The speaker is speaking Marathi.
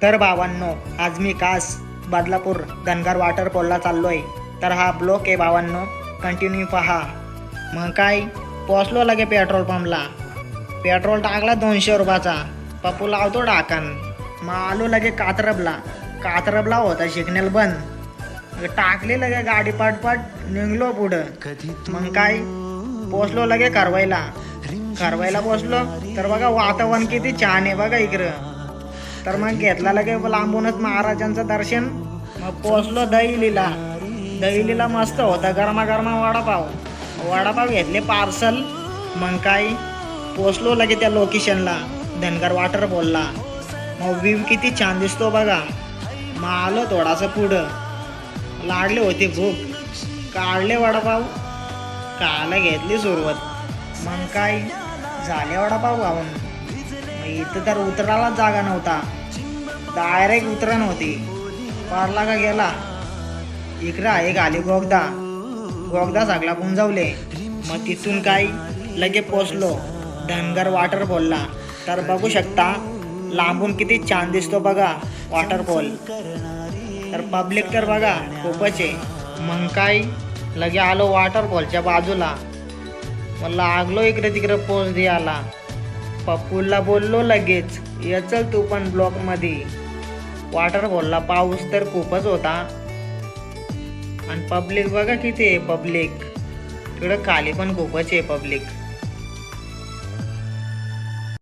तर भावांनो, आज मी खास बदलापूर धनगर वॉटरफॉलला चाललोय. तर हा ब्लॉक आहे भावांनो, कंटिन्यू पहा. मग काय, पोचलो लगे पेट्रोल पंपला. पेट्रोल टाकला 200 रुपयाचा. पप्पू लावतो टाकन. मग आलो लगे कात्रबला होता सिग्नल बंद. टाकले लगे गाडी पटपट निघलो पुढं. मग काय, पोचलो लगे करवायला पोचलो. तर बघा वातावरण किती छान आहे बघा इकडं. तर मग घेतला लगे लांबूनच महाराजांचं दर्शन. मग पोचलो दहिलीला मस्त होता गरमागरमा वडापाव घेतले पार्सल. मग काय, पोचलो लगे त्या लोकेशनला, धनगर वॉटरफॉलला. मग व्ह्यू किती छान दिसतो बघा. मग आलो थोडासा पुढं. लागले होते भूक, काढले वडापाव, खायला घेतली सुरुवात. मग काय, झाले वडापाव खाऊन. इथं तर उतरायला जागा नव्हता, डायरेक्ट उतरण होती. पारला का गेला. इकडं आहे खाली गोगदा सगळा पुंजावले. मग तिथून काय, लगे पोचलो धनगर वॉटरफॉलला. तर बघू शकता लांबून किती छान दिसतो बघा वॉटरफॉल. तर पब्लिक तर बघा खूपच आहे. मग काय, लगे आलो वॉटरफॉलच्या बाजूला. मग लागलो इकडे तिकडे पोच द्यायला. पप्पूला बोललो लगेच, ये चल तू पण ब्लॉकमध्ये. वॉटरफॉलला पाऊस तर खूपच होता. आणि पब्लिक बघा किती आहे पब्लिक. तिकडं खाली पण खूपच आहे पब्लिक.